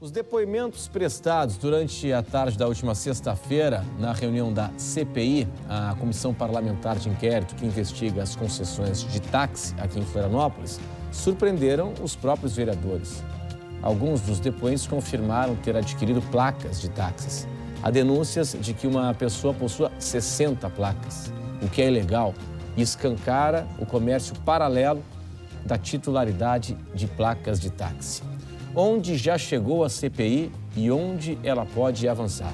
Os depoimentos prestados durante a tarde da última sexta-feira, na reunião da CPI, a Comissão Parlamentar de Inquérito que investiga as concessões de táxi aqui em Florianópolis, surpreenderam os próprios vereadores. Alguns dos depoentes confirmaram ter adquirido placas de táxis. Há denúncias de que uma pessoa possua 60 placas, o que é ilegal e escancara o comércio paralelo da titularidade de placas de táxi. Onde já chegou a CPI e onde ela pode avançar?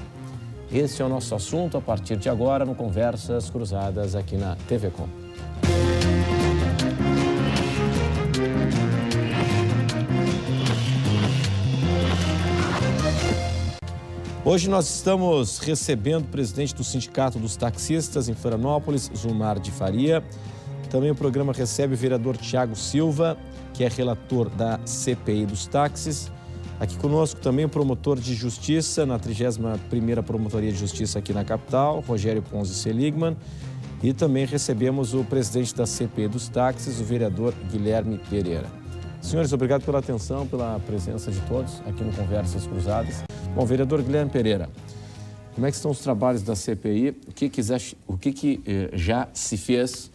Esse é o nosso assunto a partir de agora no Conversas Cruzadas aqui na TV Com. Hoje nós estamos recebendo o presidente do Sindicato dos Taxistas em Florianópolis, Zumar de Faria. Também o programa recebe o vereador Thiago Silva, que é relator da CPI dos táxis. Aqui conosco também o promotor de justiça na 31ª Promotoria de Justiça aqui na capital, Rogério Ponzi Seligman. E também recebemos o presidente da CPI dos táxis, o vereador Guilherme Pereira. Senhores, obrigado pela atenção, pela presença de todos aqui no Conversas Cruzadas. Bom, vereador Guilherme Pereira, como é que estão os trabalhos da CPI? O que já se fez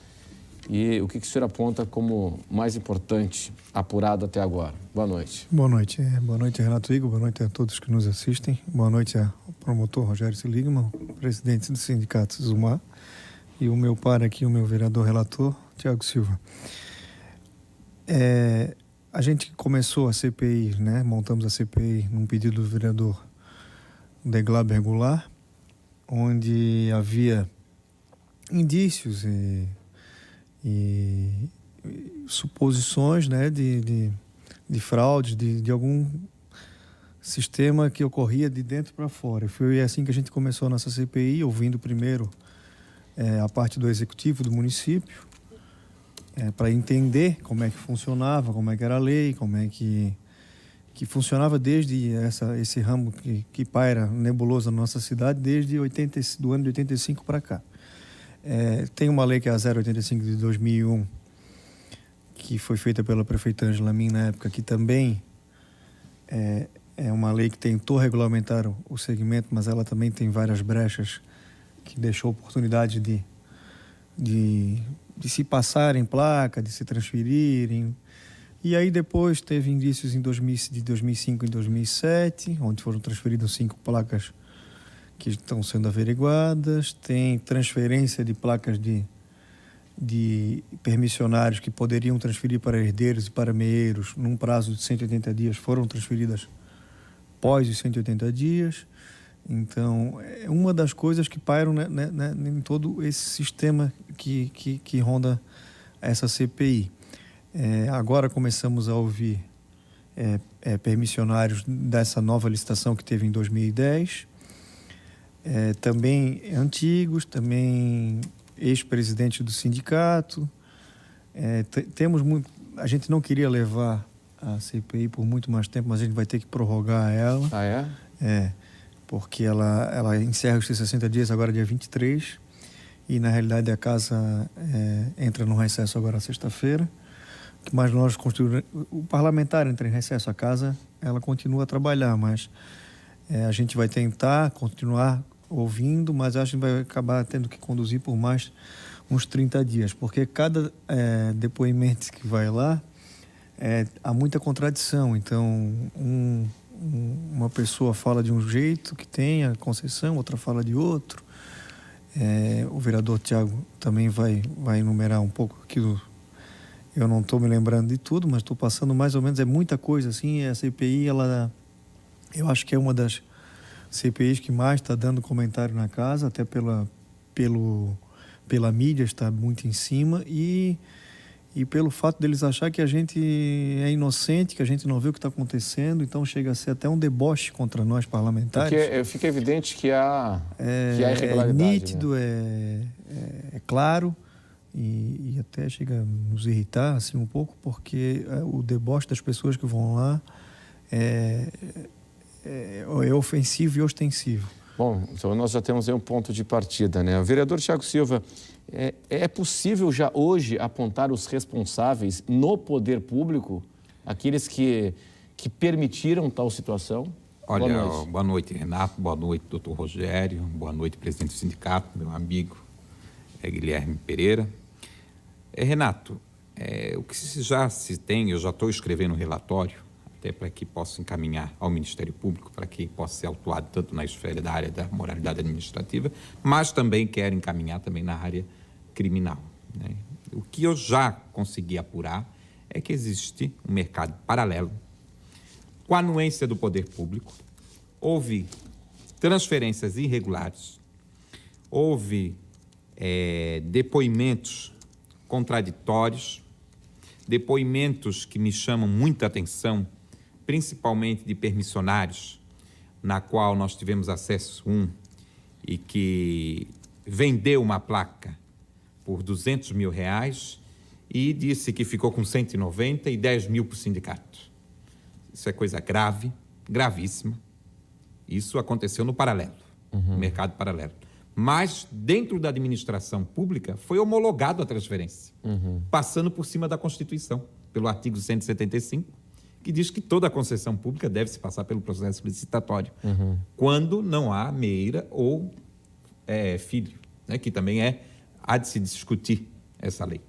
e o que o senhor aponta como mais importante apurado até agora? Boa noite. Boa noite. Boa noite, Renato Igor. Boa noite a todos que nos assistem. Boa noite ao promotor Rogério Seligman, presidente do Sindicato Zumar, e o meu par aqui, o meu vereador relator, Thiago Silva. A gente começou a CPI, né? Montamos a CPI num pedido do vereador Degláber Goulart, onde havia indícios e suposições, né, de fraude, de algum sistema que ocorria de dentro para fora. Foi assim que a gente começou a nossa CPI, ouvindo primeiro a parte do executivo do município, para entender como é que funcionava, como é que era a lei, como é que funcionava desde esse ramo que paira nebuloso na nossa cidade desde do ano de 85 para cá. Tem uma lei que é a 085 de 2001, que foi feita pela prefeita Ângela Min na época, que também é uma lei que tentou regulamentar o segmento, mas ela também tem várias brechas que deixou oportunidade de se passarem placa, de se transferirem. E aí depois teve indícios de 2005 e 2007, onde foram transferidas 5 placas que estão sendo averiguadas. Tem transferência de placas de permissionários que poderiam transferir para herdeiros e para meeiros num prazo de 180 dias, foram transferidas após os 180 dias. Então, é uma das coisas que pairam em todo esse sistema que ronda essa CPI. Agora começamos a ouvir permissionários dessa nova licitação que teve em 2010, também antigos, também ex-presidente do sindicato. A gente não queria levar a CPI por muito mais tempo, mas a gente vai ter que prorrogar ela. Ah, é? Porque ela encerra os 60 dias agora dia 23, e na realidade a casa entra no recesso agora sexta-feira. Mas nós o parlamentar entra em recesso, a casa ela continua a trabalhar, mas a gente vai tentar continuar ouvindo, mas acho que vai acabar tendo que conduzir por mais uns 30 dias, porque cada depoimento que vai lá há muita contradição. Então, uma pessoa fala de um jeito que tem a concessão, outra fala de outro. O vereador Thiago também vai enumerar um pouco aquilo. Eu não estou me lembrando de tudo, mas estou passando mais ou menos, muita coisa assim. A CPI, eu acho que é uma das CPIs que mais está dando comentário na casa, até pela mídia está muito em cima, e pelo fato deles achar que a gente é inocente, que a gente não vê o que está acontecendo, então chega a ser até um deboche contra nós parlamentares. Porque fica evidente que há irregularidade. É nítido, né? É claro, e até chega a nos irritar assim, um pouco, porque o deboche das pessoas que vão lá é ofensivo e ostensivo. Bom, então nós já temos aí um ponto de partida, né? O vereador Thiago Silva, é possível já hoje apontar os responsáveis no poder público, aqueles que permitiram tal situação? Olha, boa noite, Renato, boa noite, doutor Rogério, boa noite, presidente do sindicato, meu amigo Guilherme Pereira. Renato, o que já se tem, eu já estou escrevendo um relatório, até para que possa encaminhar ao Ministério Público, para que possa ser autuado tanto na esfera da área da moralidade administrativa, mas também quero encaminhar também na área criminal, né? O que eu já consegui apurar é que existe um mercado paralelo, com a anuência do poder público, houve transferências irregulares, houve depoimentos contraditórios, depoimentos que me chamam muita atenção, principalmente de permissionários, na qual nós tivemos acesso e que vendeu uma placa por R$200 mil e disse que ficou com 190 e 10 mil para o sindicato. Isso é coisa grave, gravíssima. Isso aconteceu no paralelo, no mercado paralelo. Mas, dentro da administração pública, foi homologado a transferência, passando por cima da Constituição, pelo artigo 175, que diz que toda a concessão pública deve se passar pelo processo licitatório, quando não há meira ou filho, né, que também há de se discutir essa lei.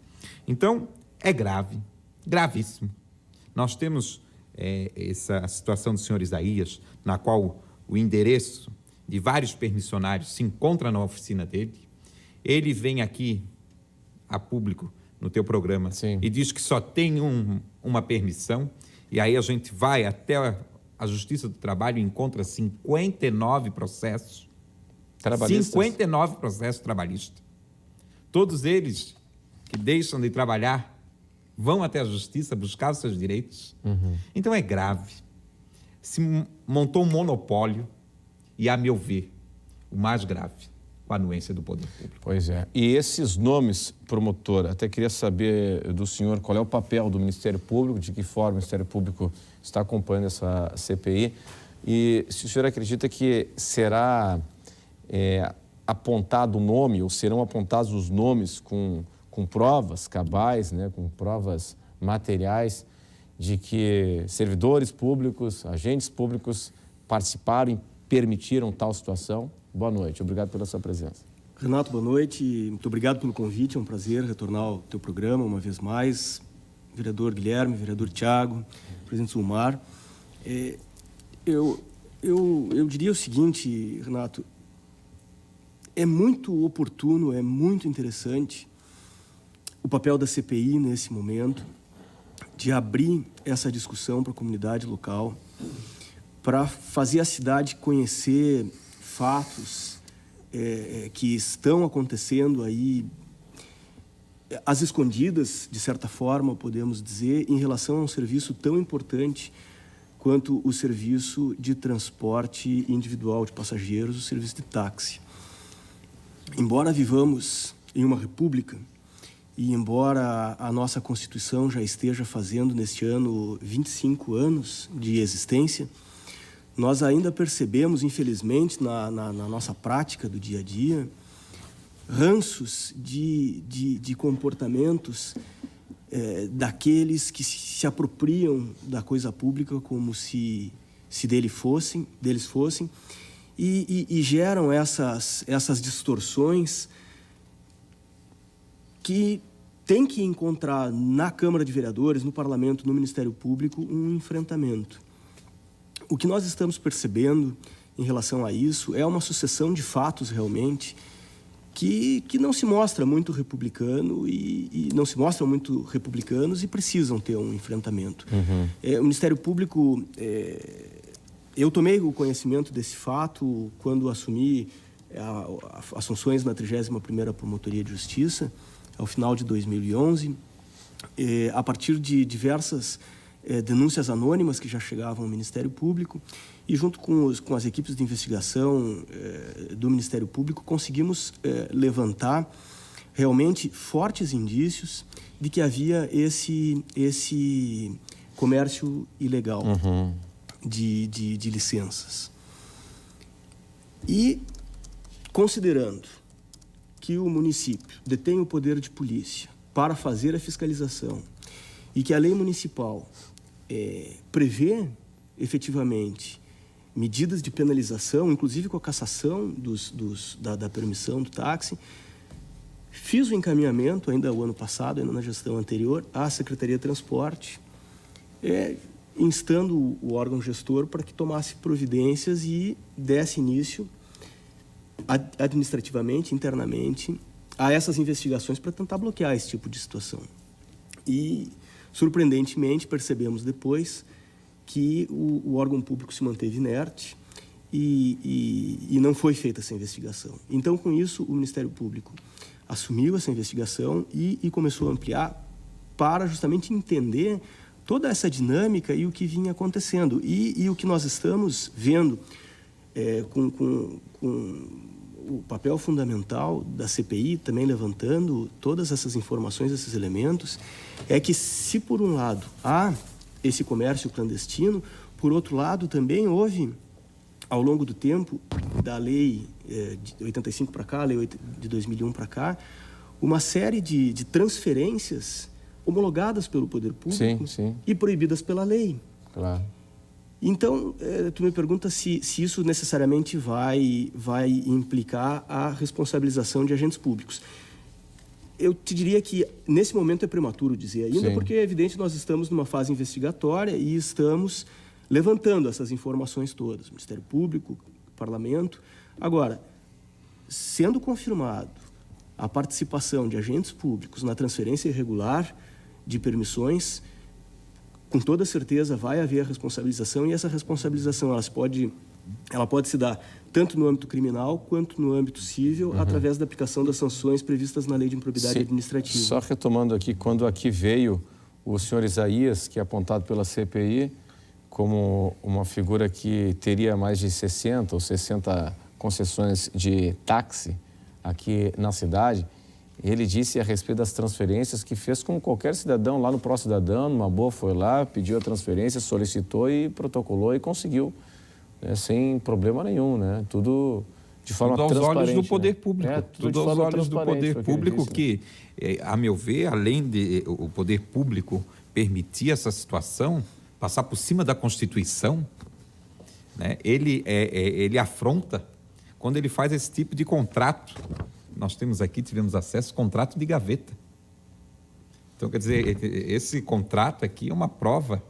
Então, é grave, gravíssimo. Nós temos essa situação do senhor Isaías, na qual o endereço de vários permissionários se encontra na oficina dele. Ele vem aqui a público no teu programa. Sim. E diz que só tem uma permissão, e aí a gente vai até a Justiça do Trabalho e encontra 59 processos. Trabalhistas? 59 processos trabalhistas. Todos eles que deixam de trabalhar vão até a Justiça buscar os seus direitos. Então é grave. Se montou um monopólio e, a meu ver, o mais grave, com a anuência do poder público. Pois é. E esses nomes, promotor, até queria saber do senhor qual é o papel do Ministério Público, de que forma o Ministério Público está acompanhando essa CPI e se o senhor acredita que será apontado o nome ou serão apontados os nomes com provas cabais, né, com provas materiais de que servidores públicos, agentes públicos participaram e permitiram tal situação. Boa noite, obrigado pela sua presença. Renato, boa noite, muito obrigado pelo convite, é um prazer retornar ao teu programa uma vez mais. Vereador Guilherme, vereador Tiago, presidente Zulmar. Eu diria o seguinte, Renato, é muito oportuno, é muito interessante o papel da CPI nesse momento, de abrir essa discussão para a comunidade local, para fazer a cidade conhecer fatos que estão acontecendo aí, às escondidas, de certa forma, podemos dizer, em relação a um serviço tão importante quanto o serviço de transporte individual de passageiros, o serviço de táxi. Embora vivamos em uma república, e embora a nossa Constituição já esteja fazendo neste ano 25 anos de existência, nós ainda percebemos, infelizmente, na nossa prática do dia a dia, ranços de comportamentos daqueles que se apropriam da coisa pública como se deles fossem e geram essas distorções que tem que encontrar na Câmara de Vereadores, no Parlamento, no Ministério Público, um enfrentamento. O que nós estamos percebendo em relação a isso é uma sucessão de fatos, realmente, que não se mostra muito republicano e não se mostram muito republicanos e precisam ter um enfrentamento. O Ministério Público... eu tomei o conhecimento desse fato quando assumi as funções na 31ª Promotoria de Justiça, ao final de 2011, a partir de diversas denúncias anônimas que já chegavam ao Ministério Público e junto com as equipes de investigação do Ministério Público conseguimos levantar realmente fortes indícios de que havia esse comércio ilegal de licenças. E considerando que o município detém o poder de polícia para fazer a fiscalização e que a lei municipal prevê, efetivamente, medidas de penalização, inclusive com a cassação da permissão do táxi. Fiz o encaminhamento ainda o ano passado, ainda na gestão anterior, à Secretaria de Transporte, instando o órgão gestor para que tomasse providências e desse início administrativamente, internamente, a essas investigações para tentar bloquear esse tipo de situação. E, surpreendentemente, percebemos depois que o órgão público se manteve inerte e não foi feita essa investigação. Então, com isso, o Ministério Público assumiu essa investigação e começou a ampliar para justamente entender toda essa dinâmica e o que vinha acontecendo. E o que nós estamos vendo com o papel fundamental da CPI, também levantando todas essas informações, esses elementos, é que se por um lado há esse comércio clandestino, por outro lado também houve, ao longo do tempo, da lei de 85 para cá, a lei de 2001 para cá, uma série de transferências homologadas pelo poder público e proibidas pela lei. Claro. Então, tu me pergunta se isso necessariamente vai implicar a responsabilização de agentes públicos. Eu te diria que, nesse momento, é prematuro dizer ainda, porque é evidente que nós estamos numa fase investigatória e estamos levantando essas informações todas, Ministério Público, Parlamento. Agora, sendo confirmado a participação de agentes públicos na transferência irregular de permissões, com toda certeza vai haver a responsabilização, e essa responsabilização ela pode se dar tanto no âmbito criminal quanto no âmbito civil, através da aplicação das sanções previstas na Lei de Improbidade Administrativa. Só retomando aqui, quando aqui veio o senhor Isaías, que é apontado pela CPI como uma figura que teria mais de 60 ou 60 concessões de táxi aqui na cidade, ele disse a respeito das transferências que fez como qualquer cidadão lá no Pró Cidadão, numa boa, foi lá, pediu a transferência, solicitou e protocolou e conseguiu, né, sem problema nenhum, né? Tudo de forma tudo aos transparente. Olhos do poder público. Tudo aos olhos do poder público que, a meu ver, além de o poder público permitir essa situação, passar por cima da Constituição, né, ele afronta quando ele faz esse tipo de contrato. Nós tivemos acesso ao contrato de gaveta. Então, quer dizer, esse contrato aqui é uma prova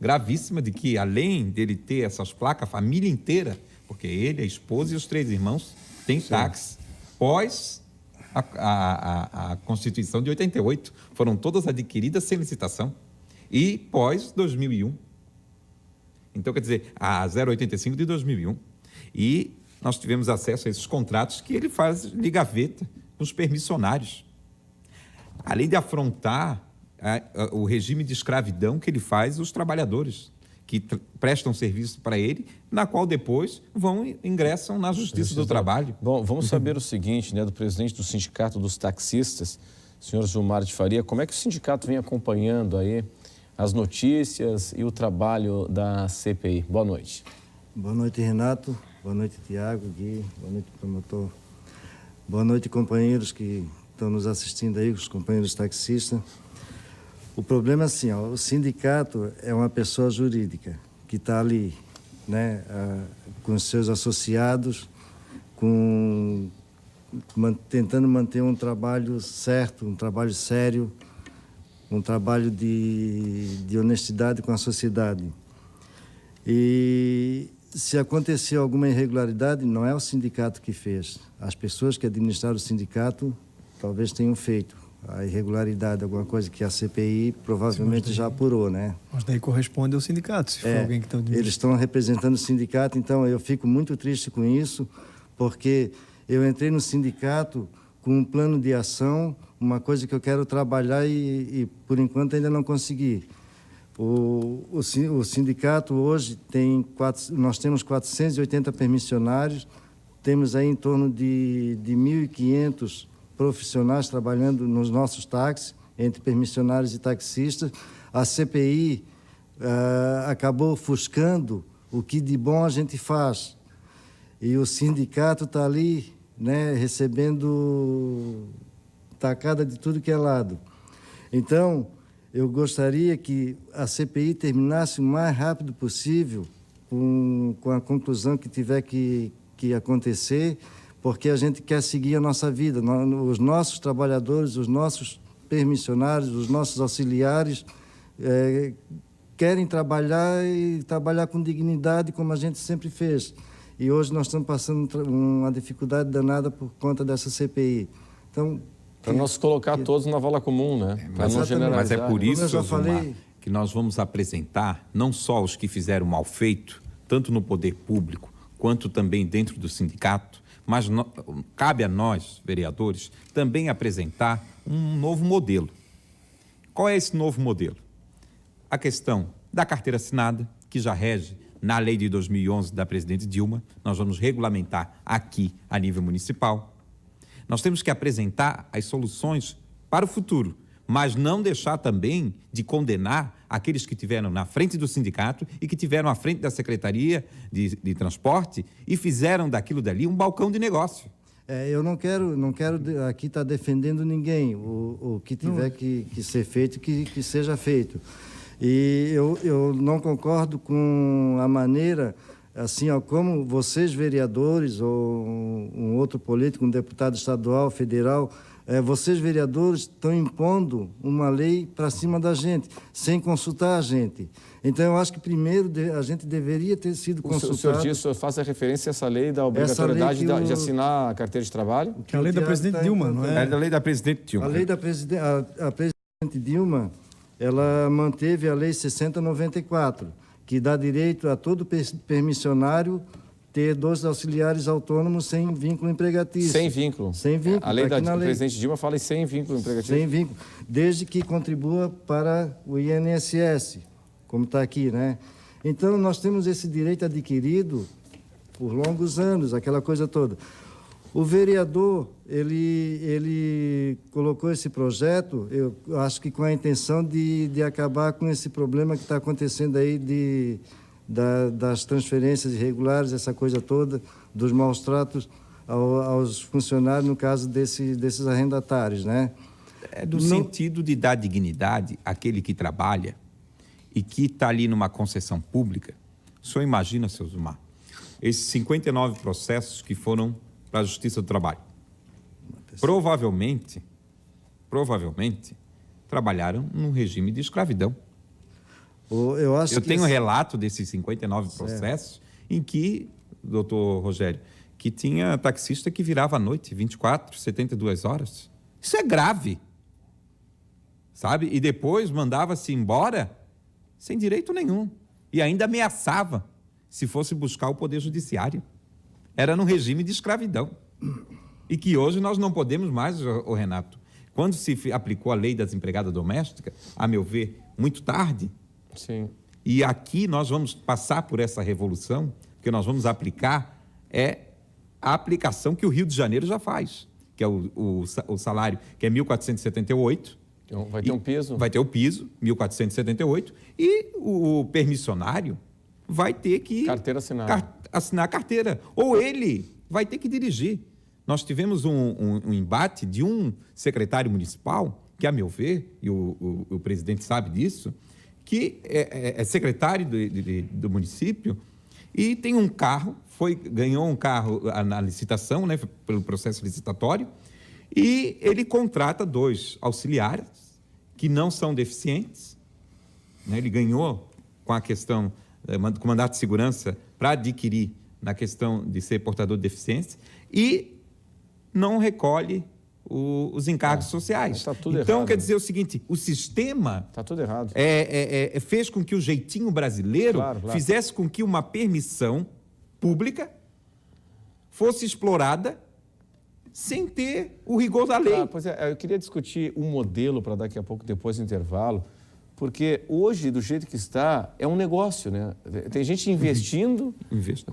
gravíssima de que, além dele ter essas placas, a família inteira, porque ele, a esposa e os 3 irmãos têm táxi, pós a Constituição de 88, foram todas adquiridas sem licitação, e pós 2001. Então, quer dizer, a 085 de 2001. E nós tivemos acesso a esses contratos que ele faz de gaveta com os permissionários. Além de afrontar o regime de escravidão que ele faz os trabalhadores que prestam serviço para ele, na qual depois ingressam na Justiça do Trabalho. Bom, vamos saber o seguinte, né, do presidente do Sindicato dos Taxistas, senhor Zumar de Faria, como é que o sindicato vem acompanhando aí as notícias e o trabalho da CPI? Boa noite. Boa noite, Renato. Boa noite, Tiago, Gui. Boa noite, promotor. Boa noite, companheiros que estão nos assistindo aí, os companheiros taxistas. O problema é assim, o sindicato é uma pessoa jurídica que está ali, né, com os seus associados, tentando manter um trabalho certo, um trabalho sério, um trabalho de honestidade com a sociedade. E se acontecer alguma irregularidade, não é o sindicato que fez. As pessoas que administraram o sindicato talvez tenham feito a irregularidade, alguma coisa que a CPI provavelmente já apurou, né? Mas daí corresponde ao sindicato, se for alguém que está... Eles estão representando o sindicato, então eu fico muito triste com isso, porque eu entrei no sindicato com um plano de ação, uma coisa que eu quero trabalhar e por enquanto ainda não consegui. O sindicato hoje nós temos 480 permissionários, temos aí em torno de 1.500 profissionais trabalhando nos nossos táxis, entre permissionários e taxistas. A CPI acabou ofuscando o que de bom a gente faz. E o sindicato está ali, né, recebendo tacada de tudo que é lado. Então, eu gostaria que a CPI terminasse o mais rápido possível com a conclusão que tiver que acontecer, porque a gente quer seguir a nossa vida. Os nossos trabalhadores, os nossos permissionários, os nossos auxiliares querem trabalhar e trabalhar com dignidade, como a gente sempre fez. E hoje nós estamos passando uma dificuldade danada por conta dessa CPI. Então, para nós colocar todos na vala comum, né? Para não generalizar. Mas é por isso, Como eu já Zumar, falei, que nós vamos apresentar não só os que fizeram mal feito, tanto no poder público, quanto também dentro do sindicato, mas cabe a nós, vereadores, também apresentar um novo modelo. Qual é esse novo modelo? A questão da carteira assinada, que já rege na lei de 2011 da presidente Dilma, nós vamos regulamentar aqui a nível municipal. Nós temos que apresentar as soluções para o futuro, mas não deixar também de condenar aqueles que estiveram na frente do sindicato e que estiveram à frente da Secretaria de Transporte e fizeram daquilo dali um balcão de negócio. eu não quero aqui estar defendendo ninguém. O que tiver que ser feito, que seja feito. E eu não concordo com a maneira, assim, como vocês, vereadores, ou um outro político, um deputado estadual, federal, vocês, vereadores, estão impondo uma lei para cima da gente, sem consultar a gente. Então, eu acho que primeiro a gente deveria ter sido consultado. O senhor disse, faz a referência a essa lei da obrigatoriedade de assinar a carteira de trabalho? Que é a lei da presidente Dilma, não é? É da lei da presidente Dilma. A lei da a presidente Dilma, ela manteve a lei 6094, que dá direito a todo permissionário ter 2 auxiliares autônomos sem vínculo empregatício. Sem vínculo. Sem vínculo. A lei da presidente Dilma fala em sem vínculo empregatício. Sem vínculo, desde que contribua para o INSS, como está aqui, né? Então, nós temos esse direito adquirido por longos anos, aquela coisa toda. O vereador, ele colocou esse projeto, eu acho que com a intenção de acabar com esse problema que está acontecendo aí das transferências irregulares, essa coisa toda, dos maus tratos aos funcionários, no caso desses arrendatários, né? É do sentido de dar dignidade àquele que trabalha e que está ali numa concessão pública. O senhor imagina, seu Zumar, esses 59 processos que foram para a Justiça do Trabalho. Provavelmente, trabalharam num regime de escravidão. Eu tenho relato desses 59 processos em que, doutor Rogério, que tinha taxista que virava à noite, 24, 72 horas. Isso é grave, sabe? E depois mandava-se embora sem direito nenhum. E ainda ameaçava se fosse buscar o Poder Judiciário. Era num regime de escravidão. E que hoje nós não podemos mais, Renato. Quando se aplicou a lei das empregadas domésticas, a meu ver, muito tarde. Sim. E aqui nós vamos passar por essa revolução, porque nós vamos aplicar a aplicação que o Rio de Janeiro já faz, que é o salário, que é 1.478. Então, vai ter um piso? Vai ter o piso, 1.478, e o permissionário vai ter que assinar a carteira. Ou ele vai ter que dirigir. Nós tivemos um embate de um secretário municipal, que, a meu ver, e o presidente sabe disso, que é secretário do município e tem um carro, ganhou um carro na licitação, né, pelo processo licitatório, e ele contrata 2 auxiliares que não são deficientes, né, ele ganhou com a questão, com mandato de segurança para adquirir na questão de ser portador de deficiência e não recolhe os encargos sociais. Tá tudo então, errado, quer dizer o seguinte, o sistema... Está tudo errado. fez com que o jeitinho brasileiro fizesse com que uma permissão pública fosse explorada sem ter o rigor da lei. Pois é, eu queria discutir um modelo para daqui a pouco, depois do intervalo, porque hoje, do jeito que está, é um negócio, né? Tem gente investindo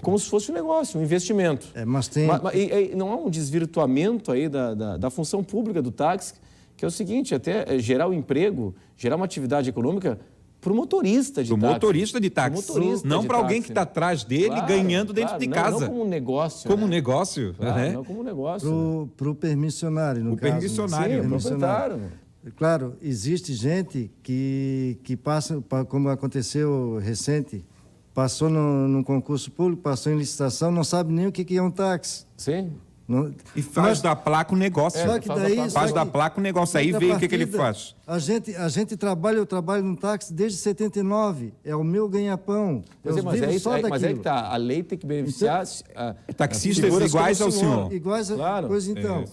como se fosse um negócio, um investimento. Mas tem... E não há um desvirtuamento aí da função pública do táxi, que é o seguinte, até gerar um emprego, gerar uma atividade econômica para o motorista de táxi. Motorista de táxi. Não para alguém que está atrás dele, ganhando dentro de casa. Não como um negócio. Como negócio. Não como um negócio. Para o permissionário, no caso. Permissionário. Sim, o proprietário. Claro, existe gente que passa, como aconteceu recente, passou no concurso público, passou em licitação, não sabe nem o que é um táxi. Sim. Não, E faz da placa um negócio. Só que daí, Faz da placa um negócio. Aí vê o que ele faz. A gente trabalha, eu trabalho no táxi desde 79. É o meu ganha-pão. Mas é aí que tá. A lei tem que beneficiar taxistas iguais ao senhor. Iguais a... Claro. Pois então.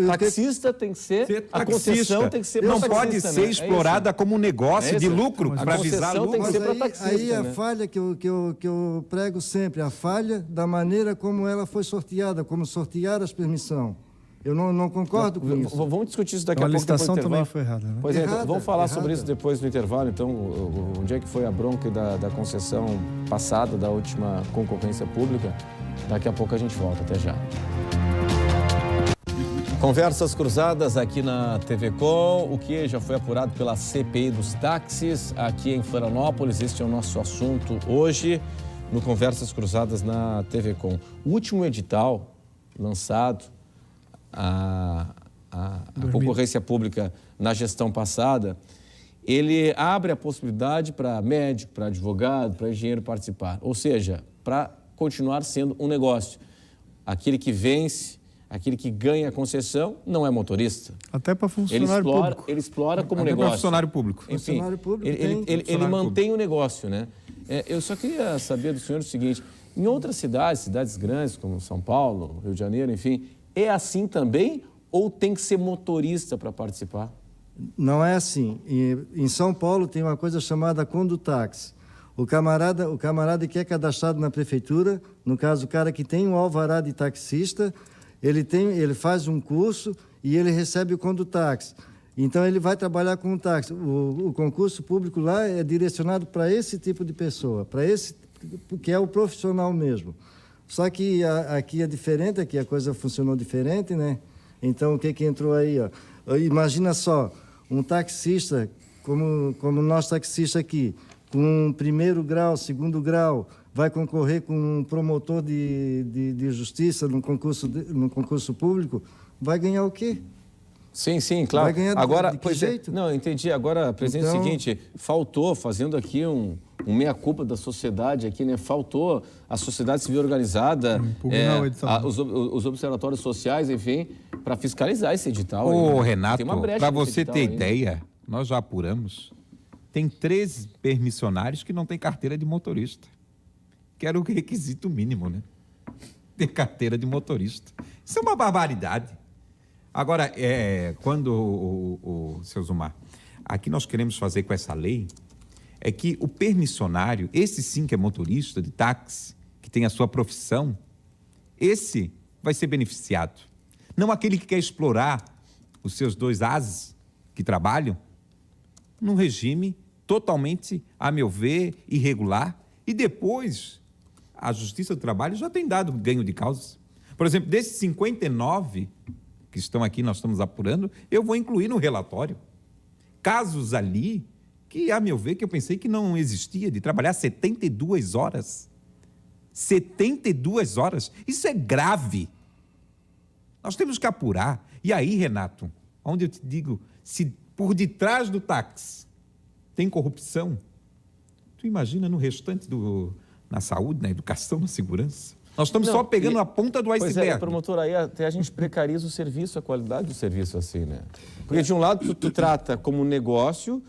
Taxista tem que ser a concessão tem que ser não para pode taxista, ser né? explorada como um negócio de lucro, A para visar concessão tem lucro. que ser Mas para taxista, aí a né? falha que eu prego sempre, a falha da maneira como ela foi sorteada, como sortearam as permissões. Eu não concordo com isso. Vamos discutir isso daqui Então, a a pouco. licitação depois do também intervalo. foi errada, né? Pois é, então, Errada, vamos falar errada. sobre isso depois do intervalo. Então, onde é que foi a bronca da concessão passada, da última concorrência pública? Daqui a pouco a gente volta. Até já. Conversas cruzadas aqui na TV Com, o que já foi apurado pela CPI dos táxis aqui em Florianópolis. Este é o nosso assunto hoje no Conversas Cruzadas na TV Com. O último edital lançado, a concorrência pública na gestão passada, ele abre a possibilidade para médico, para advogado, para engenheiro participar. Ou seja, para continuar sendo um negócio. Aquele que vence, aquele que ganha a concessão, não é motorista. Até para funcionário público. Ele explora como Até para negócio. funcionário público. Enfim, Funcionário público ele mantém o negócio, né? Eu só queria saber do senhor o seguinte: em outras cidades grandes, como São Paulo, Rio de Janeiro, enfim, é assim também ou tem que ser motorista para participar? Não é assim. Em São Paulo tem uma coisa chamada Condutáxi. O camarada que é cadastrado na prefeitura, no caso o cara que tem um alvará de taxista, ele faz um curso e ele recebe o Condutáxi. Então ele vai trabalhar com o táxi. O concurso público lá é direcionado para esse tipo de pessoa, para esse que é o profissional mesmo. Só que aqui é diferente, aqui a coisa funcionou diferente, né? Então o que entrou aí, ó? Imagina só, um taxista como nós taxistas aqui, com primeiro grau, segundo grau, vai concorrer com um promotor de justiça no concurso público, vai ganhar o quê? Sim, claro. Vai ganhar agora, de que pois jeito? Não, entendi. Agora, presidente, Então... é o seguinte, faltou, fazendo aqui um meia-culpa da sociedade aqui, né? Faltou a sociedade civil organizada, os observatórios sociais, enfim, para fiscalizar esse edital. Ô, né? Renato, para você ter aí, ideia, nós já apuramos, tem 13 permissionários que não têm carteira de motorista, que era o requisito mínimo, né? Ter carteira de motorista. Isso é uma barbaridade. Agora, quando, o seu Zumar, aqui nós queremos fazer com essa lei é que o permissionário, esse sim que é motorista de táxi, que tem a sua profissão, esse vai ser beneficiado. Não aquele que quer explorar os seus dois ases que trabalham num regime totalmente, a meu ver, irregular. E depois, a Justiça do Trabalho já tem dado ganho de causa. Por exemplo, desses 59 que estão aqui, nós estamos apurando, eu vou incluir no relatório casos ali que, a meu ver, que eu pensei que não existia, de trabalhar 72 horas. 72 horas. Isso é grave. Nós temos que apurar. E aí, Renato, onde eu te digo, se por detrás do táxi tem corrupção, tu imagina no restante na saúde, na educação, na segurança? Nós estamos só pegando a ponta do iceberg. Pois é, promotor, aí até a gente precariza o serviço, a qualidade do serviço assim, né? Porque de um lado tu trata como negócio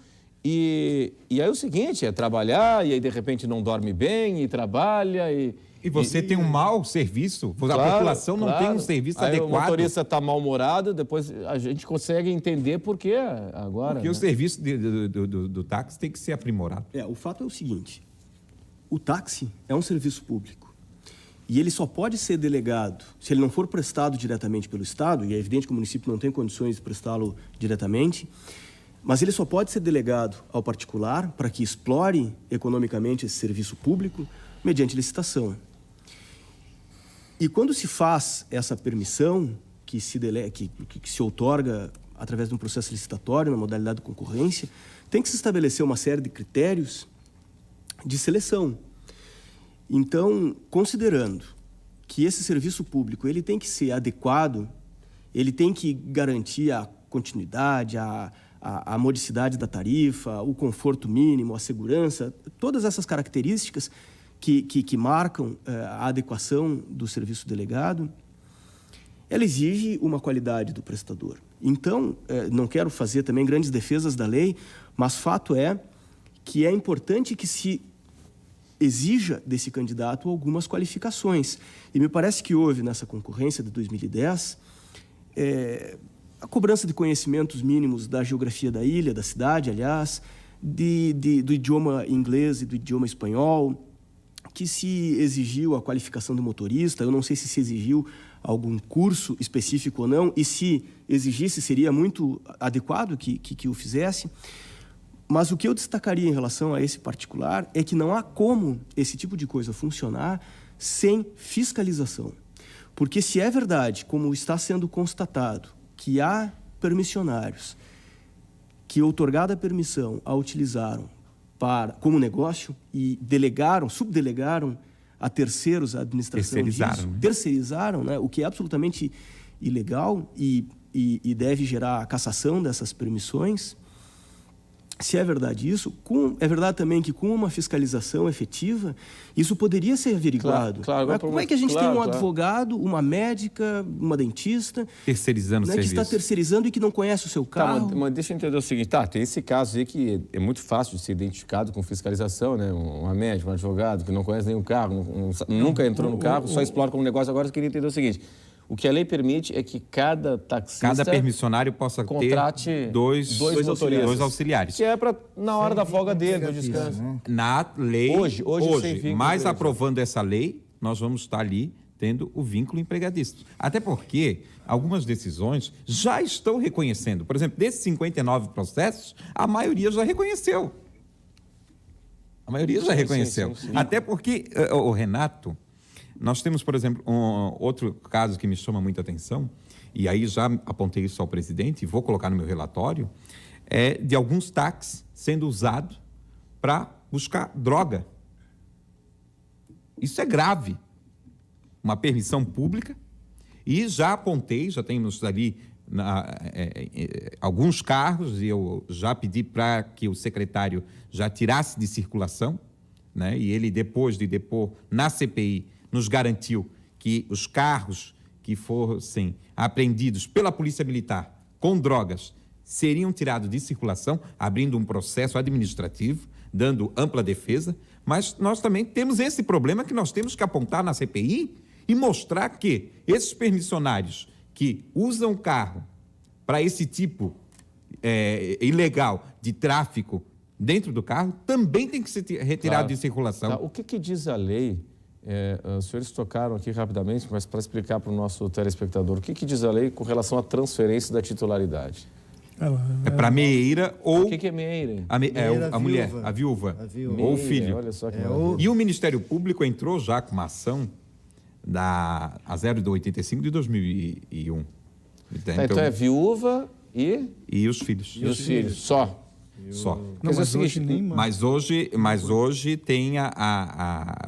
e aí é o seguinte, é trabalhar e aí de repente não dorme bem e trabalha e você tem um mau serviço, a população não tem um serviço aí adequado. O motorista está mal-humorado, depois a gente consegue entender por que agora. Porque o serviço do táxi tem que ser aprimorado. O fato é o seguinte, o táxi é um serviço público. E ele só pode ser delegado se ele não for prestado diretamente pelo Estado, e é evidente que o município não tem condições de prestá-lo diretamente, mas ele só pode ser delegado ao particular para que explore economicamente esse serviço público mediante licitação. E quando se faz essa permissão, que se outorga através de um processo licitatório, na modalidade de concorrência, tem que se estabelecer uma série de critérios de seleção. Então, considerando que esse serviço público ele tem que ser adequado, ele tem que garantir a continuidade, a a modicidade da tarifa, o conforto mínimo, a segurança, todas essas características que marcam a adequação do serviço delegado, ela exige uma qualidade do prestador. Então, não quero fazer também grandes defesas da lei, mas fato é que é importante que se exija desse candidato algumas qualificações. E me parece que houve, nessa concorrência de 2010, a cobrança de conhecimentos mínimos da geografia da ilha, da cidade, aliás, do idioma inglês e do idioma espanhol, que se exigiu a qualificação de motorista. Eu não sei se exigiu algum curso específico ou não, e se exigisse, seria muito adequado que o fizesse. Mas o que eu destacaria em relação a esse particular é que não há como esse tipo de coisa funcionar sem fiscalização. Porque se é verdade, como está sendo constatado, que há permissionários que, outorgada a permissão, a utilizaram como negócio e subdelegaram a terceiros a administração disso, terceirizaram, né, o que é absolutamente ilegal e deve gerar a cassação dessas permissões. Se é verdade isso, é verdade também que com uma fiscalização efetiva, isso poderia ser averiguado. Claro, como é que a gente tem um advogado, uma médica, uma dentista... terceirizando o serviço. Que está terceirizando e que não conhece o seu carro. Mas deixa eu entender o seguinte. Tem esse caso aí que é muito fácil de ser identificado com fiscalização, né? Uma médica, um advogado que não conhece nenhum carro, nunca entrou no carro, só explora como negócio. Agora eu queria entender o seguinte. O que a lei permite é que cada taxista... Cada permissionário possa ter dois auxiliares. Que é para na hora da folga dele, do descanso. Na lei, hoje mas empregadista. Aprovando essa lei, nós vamos estar ali tendo o vínculo empregadista. Até porque algumas decisões já estão reconhecendo. Por exemplo, desses 59 processos, a maioria já reconheceu. A maioria já reconheceu. Sim. Até porque, o Renato... Nós temos, por exemplo, outro caso que me chama muita atenção, e aí já apontei isso ao presidente e vou colocar no meu relatório, de alguns táxis sendo usados para buscar droga. Isso é grave. Uma permissão pública, e já apontei, já temos ali alguns carros, e eu já pedi para que o secretário já tirasse de circulação, né? E ele, depois de depor na CPI, nos garantiu que os carros que fossem apreendidos pela Polícia Militar com drogas seriam tirados de circulação, abrindo um processo administrativo, dando ampla defesa. Mas nós também temos esse problema que nós temos que apontar na CPI e mostrar que esses permissionários que usam o carro para esse tipo ilegal de tráfico dentro do carro também tem que ser retirado de circulação. O que diz a lei? Os senhores tocaram aqui rapidamente, mas para explicar para o nosso telespectador, o que diz a lei com relação à transferência da titularidade? Para meieira ou... O que é meieira? A mulher, a viúva. Ou o filho. Olha só que E o Ministério Público entrou já com uma ação a 085 de 2001. Então é viúva e os filhos. E os filhos, só. Não, mas hoje tem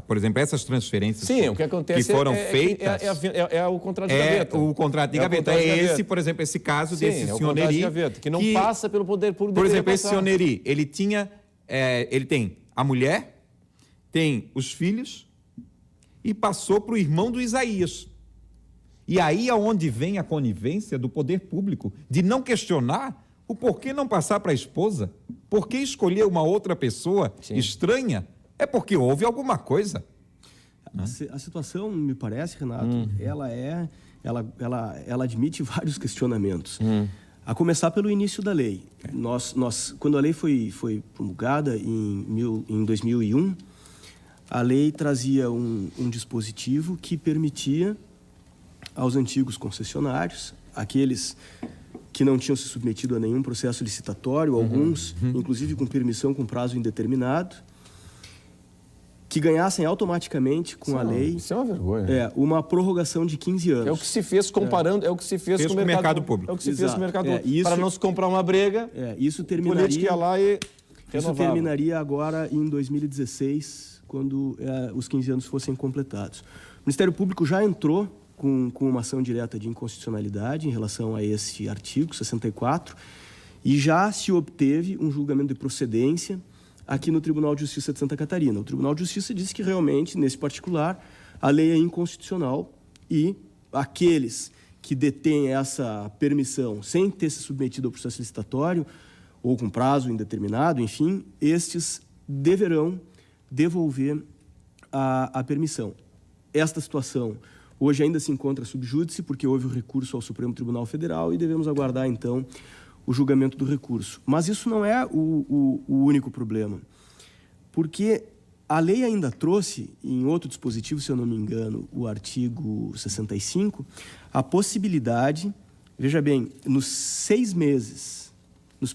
por exemplo, essas transferências o que acontece que foram feitas... É o contrato de gaveta. O contrato de gaveta. Esse, por exemplo, esse caso desse senhor Neri... de gaveta, que não passa pelo poder público. Por exemplo, esse senhor Neri, ele tem a mulher, tem os filhos e passou para o irmão do Isaías. E aí é onde vem a conivência do poder público de não questionar o porquê não passar para a esposa? Por que escolher uma outra pessoa estranha? É porque houve alguma coisa. A situação, me parece, Renato, ela admite vários questionamentos. A começar pelo início da lei. Quando a lei foi promulgada em 2001, a lei trazia um dispositivo que permitia aos antigos concessionários, aqueles que não tinham se submetido a nenhum processo licitatório, alguns, inclusive com permissão com prazo indeterminado, que ganhassem automaticamente com a lei... Isso é uma vergonha. Uma prorrogação de 15 anos. É o que se fez comparando, é o que se fez com o mercado público. É o que se fez com o mercado público. Para não se comprar uma briga, isso terminaria... política ia lá e renovava. Isso terminaria agora em 2016, quando os 15 anos fossem completados. O Ministério Público já entrou com uma ação direta de inconstitucionalidade em relação a esse artigo 64 E já se obteve um julgamento de procedência aqui no Tribunal de Justiça de Santa Catarina. O Tribunal de Justiça disse que realmente, nesse particular, a lei é inconstitucional e aqueles que detêm essa permissão sem ter se submetido ao processo licitatório ou com prazo indeterminado, enfim, estes deverão devolver a permissão. Esta situação hoje ainda se encontra sub júdice, porque houve o recurso ao Supremo Tribunal Federal e devemos aguardar, então, o julgamento do recurso. Mas isso não é o único problema, porque a lei ainda trouxe, em outro dispositivo, se eu não me engano, o artigo 65, a possibilidade, veja bem, nos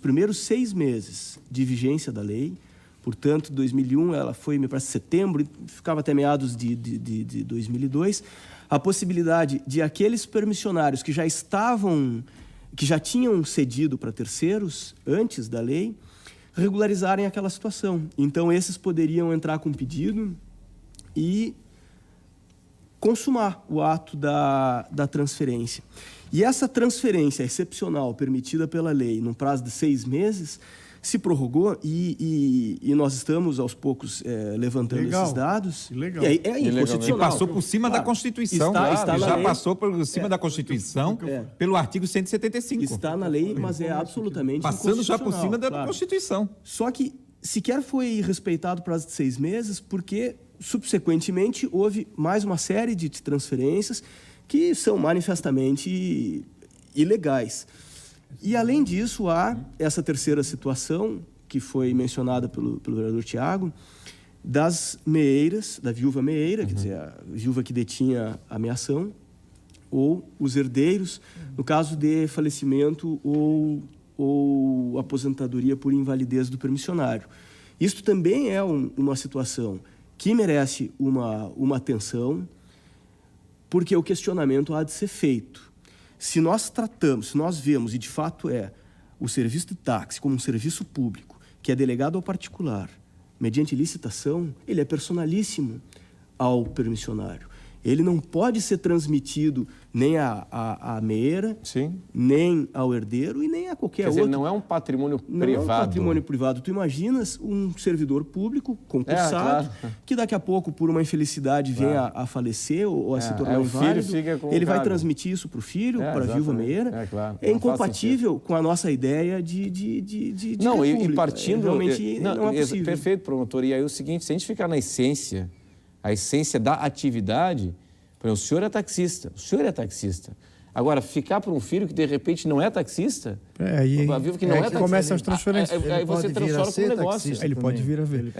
primeiros 6 meses de vigência da lei, portanto, 2001, ela foi, me parece, setembro, e ficava até meados de 2002, a possibilidade de aqueles permissionários que já tinham cedido para terceiros antes da lei, regularizarem aquela situação. Então, esses poderiam entrar com pedido e consumar o ato da transferência. E essa transferência excepcional permitida pela lei num prazo de 6 meses se prorrogou e nós estamos, aos poucos, levantando esses dados. Legal. E é inconstitucional. E passou por cima da Constituição. Está Passou por cima da Constituição pelo artigo 175. Está na lei, mas é absolutamente passando já por cima da claro. Constituição. Só que sequer foi respeitado o prazo de 6 meses, porque, subsequentemente, houve mais uma série de transferências que são manifestamente ilegais. E, além disso, há essa terceira situação, que foi mencionada pelo vereador Tiago, das meeiras, da viúva meeira, quer dizer, a viúva que detinha a meação, ou os herdeiros, no caso de falecimento ou aposentadoria por invalidez do permissionário. Isso também é uma situação que merece uma atenção, porque o questionamento há de ser feito. Se nós vemos, e de fato o serviço de táxi como um serviço público, que é delegado ao particular, mediante licitação, ele é personalíssimo ao permissionário. Ele não pode ser transmitido nem à meeira, Sim. nem ao herdeiro e nem a qualquer outro. Quer dizer, não é um patrimônio privado. Não é um patrimônio privado. Tu imaginas um servidor público concursado, claro. que daqui a pouco, por uma infelicidade, venha a falecer ou a se tornar inválido. Ele vai transmitir isso para o filho, para a viúva meira. Claro. É incompatível com a nossa ideia de não, república. E partindo... Realmente não é possível. Perfeito, promotor. E aí o seguinte, se a gente ficar na essência, a essência da atividade, por exemplo, o senhor é taxista. Agora, ficar para um filho que de repente não é taxista, que não é taxista, começam as transferências. Aí você transforma para um negócio. Ele pode vir a ver.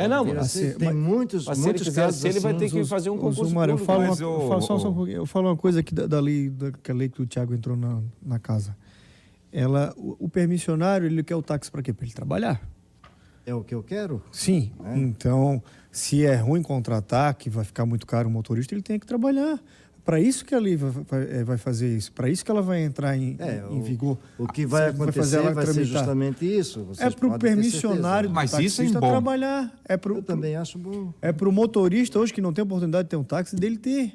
Tem muitos casos ele vai ter que fazer um concurso Zumar, público. eu falo uma coisa aqui da lei que o Tiago entrou na casa. O permissionário, ele quer o táxi para quê? Para ele trabalhar. É o que eu quero? Sim. Então, se é ruim contratar, que vai ficar muito caro o motorista, ele tem que trabalhar. Para isso que a lei vai fazer isso. Para isso que ela vai entrar em vigor. O que vai acontecer vai ser justamente isso. É para o permissionário do taxista trabalhar. Eu também acho bom. É para o motorista hoje que não tem oportunidade de ter um táxi, dele ter.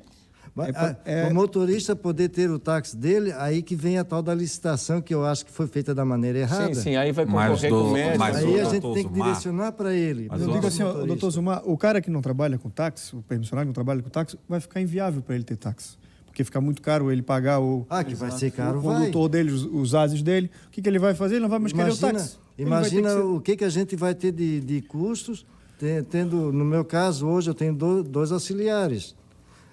O motorista poder ter o táxi dele, aí que vem a tal da licitação, que eu acho que foi feita da maneira errada. Sim, aí vai concorrer com o médico. Aí a gente tem que direcionar para ele. Eu digo assim, doutor Zumar, o cara que não trabalha com táxi, o permissionário que não trabalha com táxi, vai ficar inviável para ele ter táxi. Porque fica muito caro ele pagar que vai ser caro, o condutor dele, os ases dele. O que ele vai fazer? Ele não vai mais querer o táxi. Imagina o que a gente vai ter de custos, tendo, no meu caso, hoje eu tenho 2 auxiliares.